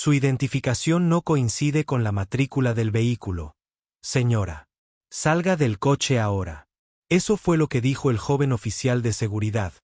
Su identificación no coincide con la matrícula del vehículo. Señora. Salga del coche ahora. Eso fue lo que dijo el joven oficial de seguridad,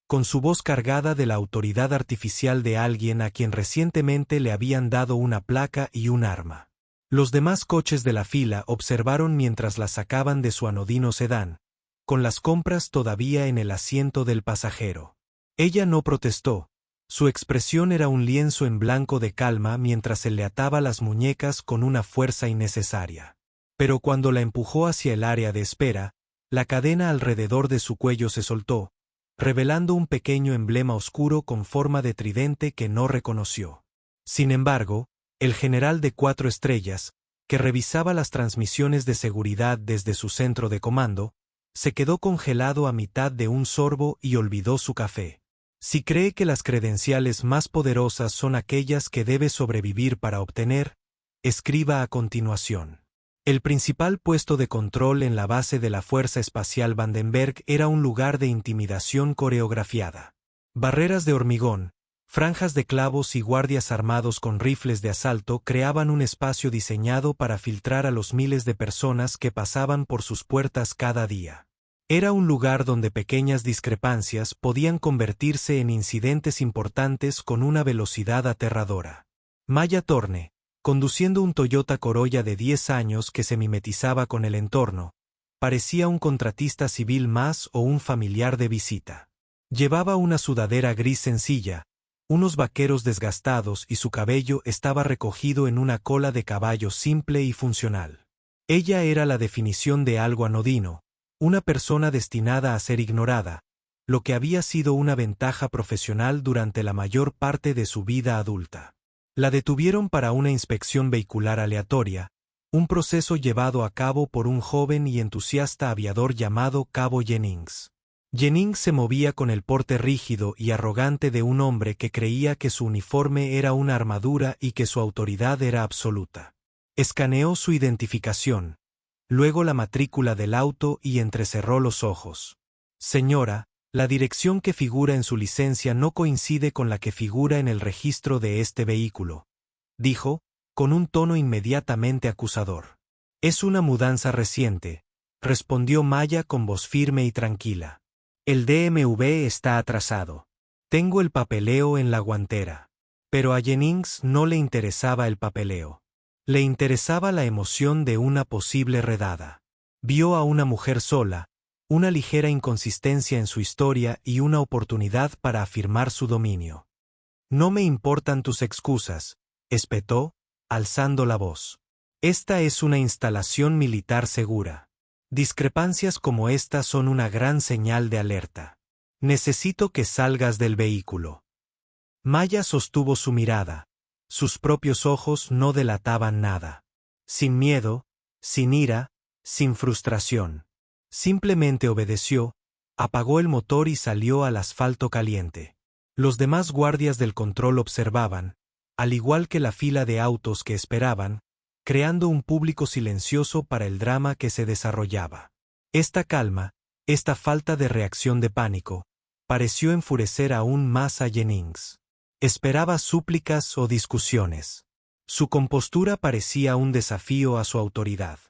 con su voz cargada de la autoridad artificial de alguien a quien recientemente le habían dado una placa y un arma. Los demás coches de la fila observaron mientras la sacaban de su anodino sedán, con las compras todavía en el asiento del pasajero. Ella no protestó. Su expresión era un lienzo en blanco de calma mientras se le ataba las muñecas con una fuerza innecesaria. Pero cuando la empujó hacia el área de espera, la cadena alrededor de su cuello se soltó, revelando un pequeño emblema oscuro con forma de tridente que no reconoció. Sin embargo, el general de 4 estrellas, que revisaba las transmisiones de seguridad desde su centro de comando, se quedó congelado a mitad de un sorbo y olvidó su café. Si cree que las credenciales más poderosas son aquellas que debe sobrevivir para obtener, escriba a continuación. El principal puesto de control en la base de la Fuerza Espacial Vandenberg era un lugar de intimidación coreografiada. Barreras de hormigón, franjas de clavos y guardias armados con rifles de asalto creaban un espacio diseñado para filtrar a los miles de personas que pasaban por sus puertas cada día. Era un lugar donde pequeñas discrepancias podían convertirse en incidentes importantes con una velocidad aterradora. Maya Thorne, conduciendo un Toyota Corolla de 10 años que se mimetizaba con el entorno, parecía un contratista civil más o un familiar de visita. Llevaba una sudadera gris sencilla, unos vaqueros desgastados y su cabello estaba recogido en una cola de caballo simple y funcional. Ella era la definición de algo anodino, una persona destinada a ser ignorada, lo que había sido una ventaja profesional durante la mayor parte de su vida adulta. La detuvieron para una inspección vehicular aleatoria, un proceso llevado a cabo por un joven y entusiasta aviador llamado Cabo Jennings. Jennings se movía con el porte rígido y arrogante de un hombre que creía que su uniforme era una armadura y que su autoridad era absoluta. Escaneó su identificación, luego la matrícula del auto y entrecerró los ojos. Señora, la dirección que figura en su licencia no coincide con la que figura en el registro de este vehículo, dijo, con un tono inmediatamente acusador. Es una mudanza reciente, respondió Maya con voz firme y tranquila. El DMV está atrasado. Tengo el papeleo en la guantera. Pero a Jennings no le interesaba el papeleo. Le interesaba la emoción de una posible redada. Vio a una mujer sola, una ligera inconsistencia en su historia y una oportunidad para afirmar su dominio. No me importan tus excusas, espetó, alzando la voz. Esta es una instalación militar segura. Discrepancias como esta son una gran señal de alerta. Necesito que salgas del vehículo. Maya sostuvo su mirada. Sus propios ojos no delataban nada. Sin miedo, sin ira, sin frustración. Simplemente obedeció, apagó el motor y salió al asfalto caliente. Los demás guardias del control observaban, al igual que la fila de autos que esperaban, creando un público silencioso para el drama que se desarrollaba. Esta calma, esta falta de reacción de pánico, pareció enfurecer aún más a Jennings. Esperaba súplicas o discusiones. Su compostura parecía un desafío a su autoridad.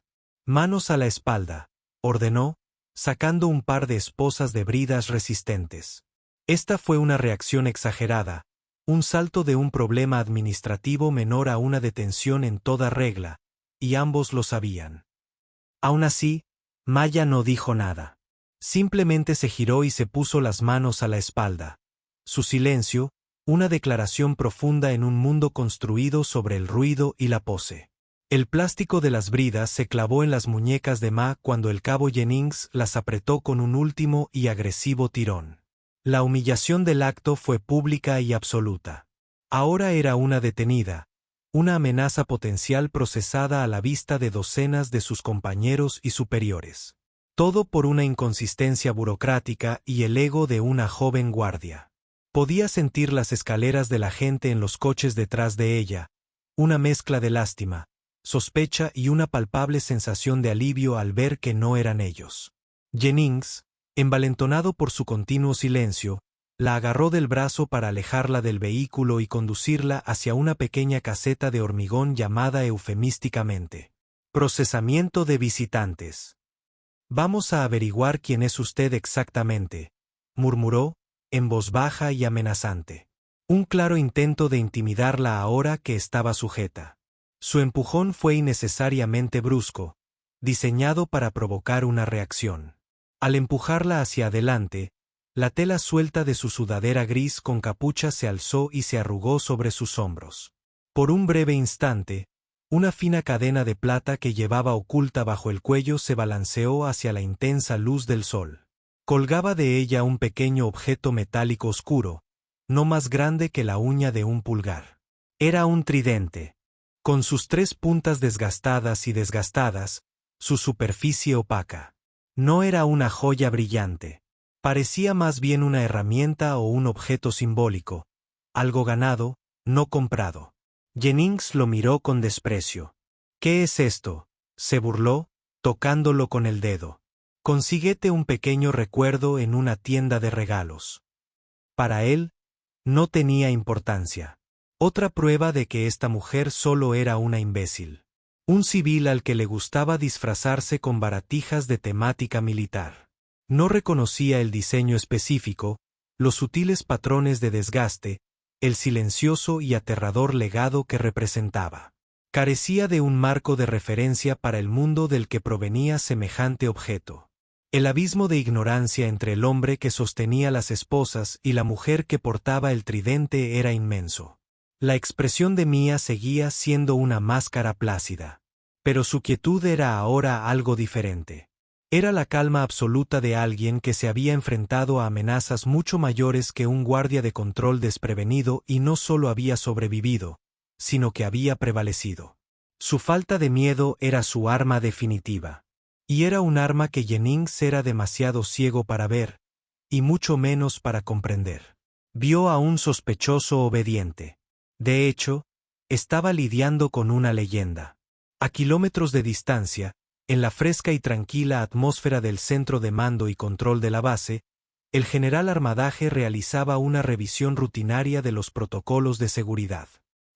Manos a la espalda, ordenó, sacando un par de esposas de bridas resistentes. Esta fue una reacción exagerada, un salto de un problema administrativo menor a una detención en toda regla, y ambos lo sabían. Aún así, Maya no dijo nada. Simplemente se giró y se puso las manos a la espalda. Su silencio, una declaración profunda en un mundo construido sobre el ruido y la pose. El plástico de las bridas se clavó en las muñecas de Ma cuando el cabo Jennings las apretó con un último y agresivo tirón. La humillación del acto fue pública y absoluta. Ahora era una detenida, una amenaza potencial procesada a la vista de docenas de sus compañeros y superiores. Todo por una inconsistencia burocrática y el ego de una joven guardia. Podía sentir las escaleras de la gente en los coches detrás de ella, una mezcla de lástima, sospecha y una palpable sensación de alivio al ver que no eran ellos. Jennings, envalentonado por su continuo silencio, La agarró del brazo para alejarla del vehículo y conducirla hacia una pequeña caseta de hormigón llamada eufemísticamente procesamiento de visitantes. Vamos a averiguar quién es usted exactamente, murmuró, en voz baja y amenazante. Un claro intento de intimidarla ahora que estaba sujeta. Su empujón fue innecesariamente brusco, diseñado para provocar una reacción. Al empujarla hacia adelante, la tela suelta de su sudadera gris con capucha se alzó y se arrugó sobre sus hombros. Por un breve instante, una fina cadena de plata que llevaba oculta bajo el cuello se balanceó hacia la intensa luz del sol. Colgaba de ella un pequeño objeto metálico oscuro, no más grande que la uña de un pulgar. Era un tridente. Con sus 3 puntas desgastadas y desgastadas, su superficie opaca. No era una joya brillante. Parecía más bien una herramienta o un objeto simbólico, algo ganado, no comprado. Jennings lo miró con desprecio. ¿Qué es esto?, se burló, tocándolo con el dedo. Consíguete un pequeño recuerdo en una tienda de regalos. Para él, no tenía importancia. Otra prueba de que esta mujer solo era una imbécil. Un civil al que le gustaba disfrazarse con baratijas de temática militar. No reconocía el diseño específico, los sutiles patrones de desgaste, el silencioso y aterrador legado que representaba. Carecía de un marco de referencia para el mundo del que provenía semejante objeto. El abismo de ignorancia entre el hombre que sostenía las esposas y la mujer que portaba el tridente era inmenso. La expresión de Mia seguía siendo una máscara plácida. Pero su quietud era ahora algo diferente. Era la calma absoluta de alguien que se había enfrentado a amenazas mucho mayores que un guardia de control desprevenido y no solo había sobrevivido, sino que había prevalecido. Su falta de miedo era su arma definitiva. Y era un arma que Jennings era demasiado ciego para ver, y mucho menos para comprender. Vio a un sospechoso obediente. De hecho, estaba lidiando con una leyenda. A kilómetros de distancia, en la fresca y tranquila atmósfera del centro de mando y control de la base, el general Armadaje realizaba una revisión rutinaria de los protocolos de seguridad.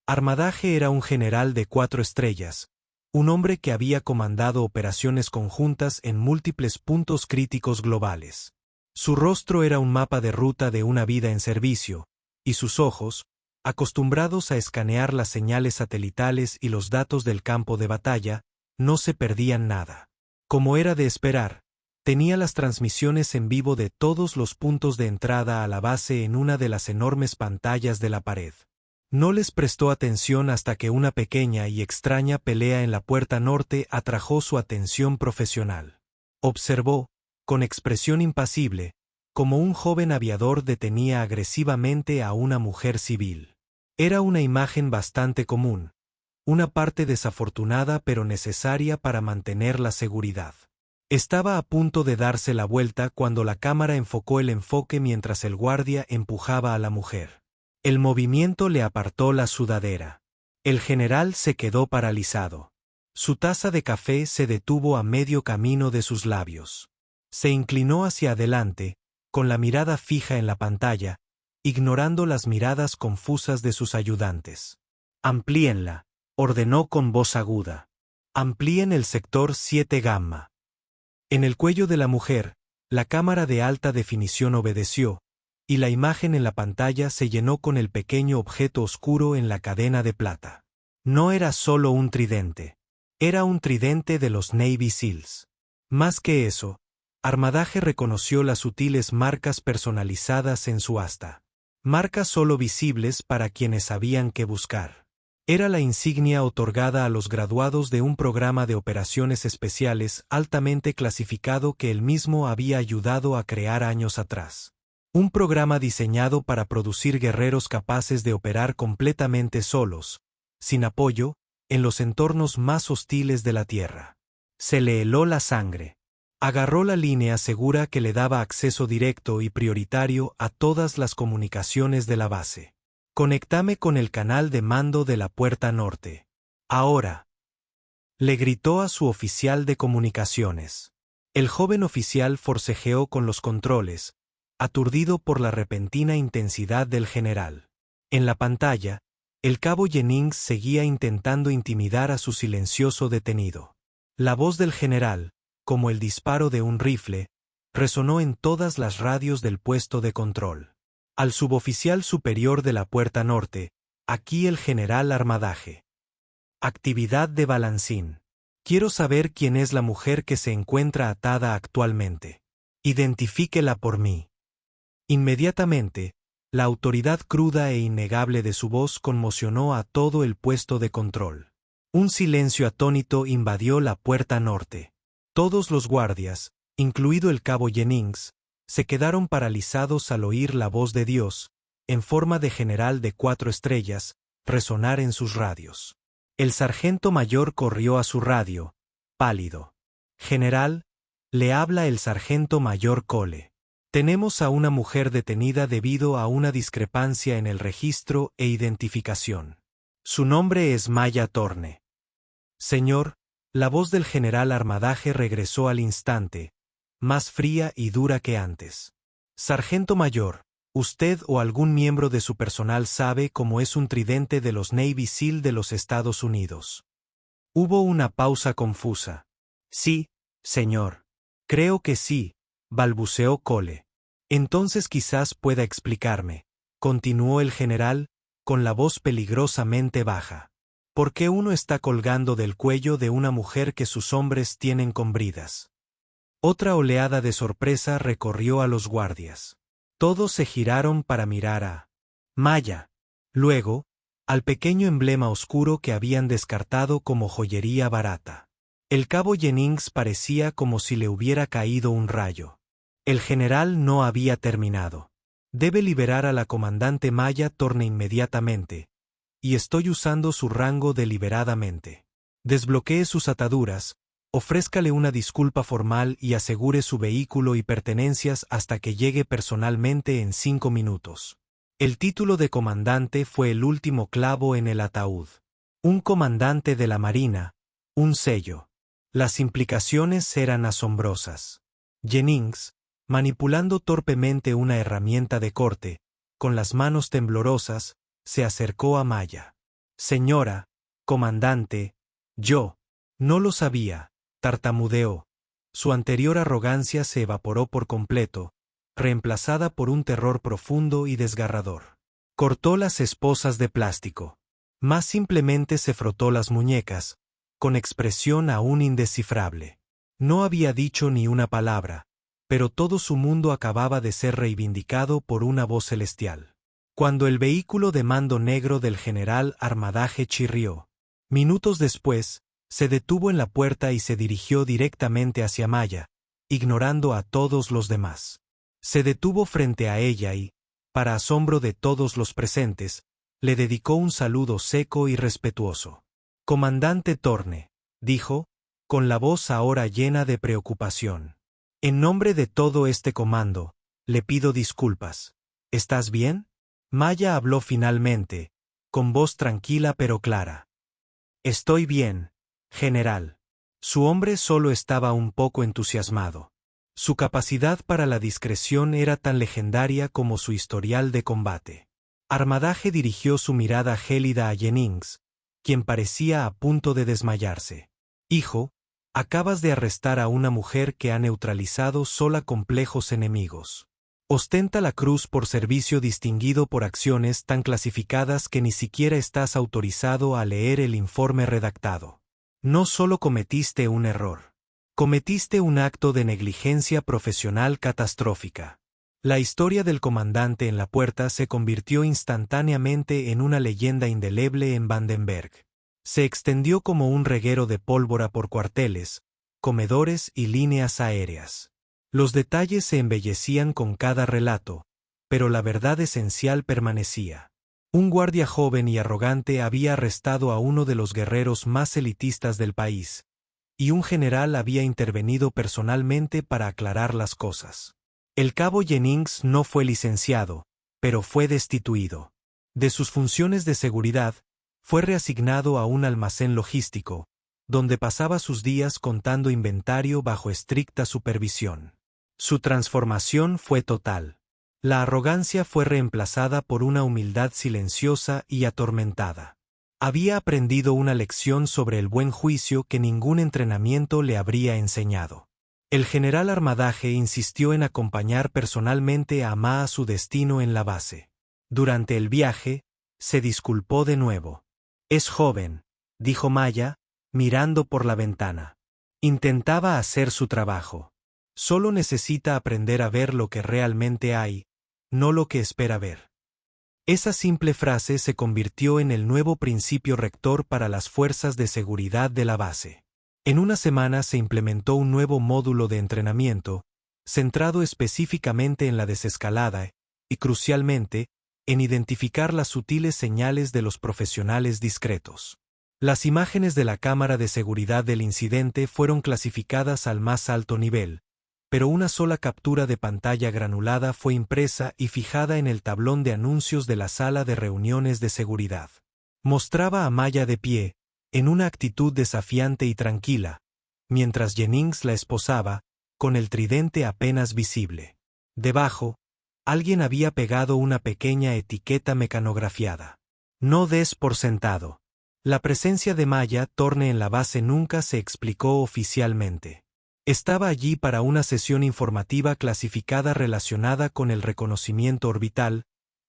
Armadaje era un general de 4 estrellas, un hombre que había comandado operaciones conjuntas en múltiples puntos críticos globales. Su rostro era un mapa de ruta de una vida en servicio, y sus ojos, acostumbrados a escanear las señales satelitales y los datos del campo de batalla, no se perdían nada. Como era de esperar, tenía las transmisiones en vivo de todos los puntos de entrada a la base en una de las enormes pantallas de la pared. No les prestó atención hasta que una pequeña y extraña pelea en la puerta norte atrajo su atención profesional. Observó, con expresión impasible, como un joven aviador detenía agresivamente a una mujer civil. Era una imagen bastante común, una parte desafortunada pero necesaria para mantener la seguridad. Estaba a punto de darse la vuelta cuando la cámara enfocó el enfoque mientras el guardia empujaba a la mujer. El movimiento le apartó la sudadera. El general se quedó paralizado. Su taza de café se detuvo a medio camino de sus labios. Se inclinó hacia adelante, con la mirada fija en la pantalla, ignorando las miradas confusas de sus ayudantes. «Amplíenla», ordenó con voz aguda. «Amplíen el sector 7 gamma». En el cuello de la mujer, la cámara de alta definición obedeció, y la imagen en la pantalla se llenó con el pequeño objeto oscuro en la cadena de plata. No era solo un tridente. Era un tridente de los Navy SEALs. Más que eso, Armadaje reconoció las sutiles marcas personalizadas en su asta. Marcas solo visibles para quienes sabían qué buscar. Era la insignia otorgada a los graduados de un programa de operaciones especiales altamente clasificado que él mismo había ayudado a crear años atrás. Un programa diseñado para producir guerreros capaces de operar completamente solos, sin apoyo, en los entornos más hostiles de la Tierra. Se le heló la sangre. Agarró la línea segura que le daba acceso directo y prioritario a todas las comunicaciones de la base. «Conectame con el canal de mando de la puerta norte. Ahora», le gritó a su oficial de comunicaciones. El joven oficial forcejeó con los controles, aturdido por la repentina intensidad del general. En la pantalla, el cabo Jennings seguía intentando intimidar a su silencioso detenido. La voz del general, como el disparo de un rifle, resonó en todas las radios del puesto de control. Al suboficial superior de la puerta norte, aquí el general Armadaje. Actividad de balancín. Quiero saber quién es la mujer que se encuentra atada actualmente. Identifíquela por mí. Inmediatamente, la autoridad cruda e innegable de su voz conmocionó a todo el puesto de control. Un silencio atónito invadió la puerta norte. Todos los guardias, incluido el cabo Jennings, se quedaron paralizados al oír la voz de Dios, en forma de general de 4 estrellas, resonar en sus radios. El sargento mayor corrió a su radio, pálido. «General, le habla el sargento mayor Cole. Tenemos a una mujer detenida debido a una discrepancia en el registro e identificación. Su nombre es Maya Thorne». «Señor», la voz del general Armadaje regresó al instante, más fría y dura que antes. «Sargento mayor, usted o algún miembro de su personal sabe cómo es un tridente de los Navy SEAL de los Estados Unidos». Hubo una pausa confusa. «Sí, señor. Creo que sí», balbuceó Cole. «Entonces quizás pueda explicarme», continuó el general, con la voz peligrosamente baja. «¿Por qué uno está colgando del cuello de una mujer que sus hombres tienen con bridas?» Otra oleada de sorpresa recorrió a los guardias. Todos se giraron para mirar a Maya. Luego, al pequeño emblema oscuro que habían descartado como joyería barata. El cabo Jennings parecía como si le hubiera caído un rayo. El general no había terminado. «Debe liberar a la comandante Maya Thorne inmediatamente, y estoy usando su rango deliberadamente. Desbloquee sus ataduras, ofrézcale una disculpa formal y asegure su vehículo y pertenencias hasta que llegue personalmente en 5 minutos». El título de comandante fue el último clavo en el ataúd. Un comandante de la Marina, un sello. Las implicaciones eran asombrosas. Jennings, manipulando torpemente una herramienta de corte, con las manos temblorosas, se acercó a Maya. «Señora, comandante, yo no lo sabía», tartamudeó. Su anterior arrogancia se evaporó por completo, reemplazada por un terror profundo y desgarrador. Cortó las esposas de plástico. Más simplemente se frotó las muñecas, con expresión aún indescifrable. No había dicho ni una palabra, pero todo su mundo acababa de ser reivindicado por una voz celestial. Cuando el vehículo de mando negro del general Armadaje chirrió, minutos después, se detuvo en la puerta y se dirigió directamente hacia Maya, ignorando a todos los demás. Se detuvo frente a ella y, para asombro de todos los presentes, le dedicó un saludo seco y respetuoso. «Comandante Thorne», dijo, con la voz ahora llena de preocupación. «En nombre de todo este comando, le pido disculpas. ¿Estás bien?». Maya habló finalmente, con voz tranquila pero clara. «Estoy bien, general». Su hombre solo estaba un poco entusiasmado. Su capacidad para la discreción era tan legendaria como su historial de combate. Armadaje dirigió su mirada gélida a Jennings, quien parecía a punto de desmayarse. «Hijo, acabas de arrestar a una mujer que ha neutralizado sola complejos enemigos. Ostenta la cruz por servicio distinguido por acciones tan clasificadas que ni siquiera estás autorizado a leer el informe redactado. No solo cometiste un error. Cometiste un acto de negligencia profesional catastrófica». La historia del comandante en la puerta se convirtió instantáneamente en una leyenda indeleble en Vandenberg. Se extendió como un reguero de pólvora por cuarteles, comedores y líneas aéreas. Los detalles se embellecían con cada relato, pero la verdad esencial permanecía. Un guardia joven y arrogante había arrestado a uno de los guerreros más elitistas del país, y un general había intervenido personalmente para aclarar las cosas. El cabo Jennings no fue licenciado, pero fue destituido. De sus funciones de seguridad, fue reasignado a un almacén logístico, donde pasaba sus días contando inventario bajo estricta supervisión. Su transformación fue total. La arrogancia fue reemplazada por una humildad silenciosa y atormentada. Había aprendido una lección sobre el buen juicio que ningún entrenamiento le habría enseñado. El general Armadaje insistió en acompañar personalmente a Ma a su destino en la base. Durante el viaje, se disculpó de nuevo. «Es joven», dijo Maya, mirando por la ventana. Intentaba hacer su trabajo. Solo necesita aprender a ver lo que realmente hay, no lo que espera ver. Esa simple frase se convirtió en el nuevo principio rector para las fuerzas de seguridad de la base. En una semana se implementó un nuevo módulo de entrenamiento, centrado específicamente en la desescalada y, crucialmente, en identificar las sutiles señales de los profesionales discretos. Las imágenes de la cámara de seguridad del incidente fueron clasificadas al más alto nivel, pero una sola captura de pantalla granulada fue impresa y fijada en el tablón de anuncios de la sala de reuniones de seguridad. Mostraba a Maya de pie, en una actitud desafiante y tranquila, mientras Jennings la esposaba, con el tridente apenas visible. Debajo, alguien había pegado una pequeña etiqueta mecanografiada. «No des por sentado». La presencia de Maya Thorne en la base nunca se explicó oficialmente. Estaba allí para una sesión informativa clasificada relacionada con el reconocimiento orbital,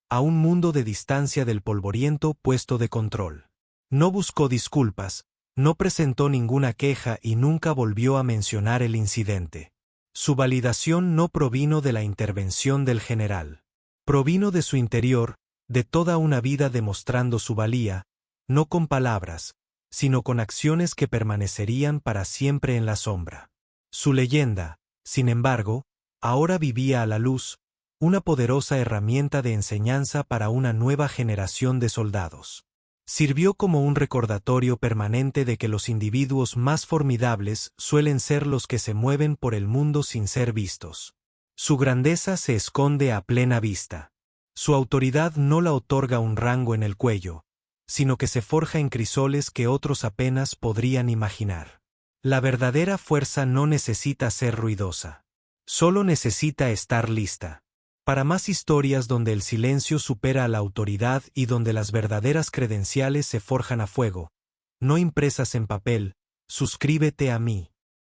a un mundo de distancia del polvoriento puesto de control. No buscó disculpas, no presentó ninguna queja y nunca volvió a mencionar el incidente. Su validación no provino de la intervención del general. Provino de su interior, de toda una vida demostrando su valía, no con palabras, sino con acciones que permanecerían para siempre en la sombra. Su leyenda, sin embargo, ahora vivía a la luz, una poderosa herramienta de enseñanza para una nueva generación de soldados. Sirvió como un recordatorio permanente de que los individuos más formidables suelen ser los que se mueven por el mundo sin ser vistos. Su grandeza se esconde a plena vista. Su autoridad no la otorga un rango en el cuello, sino que se forja en crisoles que otros apenas podrían imaginar. La verdadera fuerza no necesita ser ruidosa. Solo necesita estar lista. Para más historias donde el silencio supera a la autoridad y donde las verdaderas credenciales se forjan a fuego, no impresas en papel, suscríbete a mí.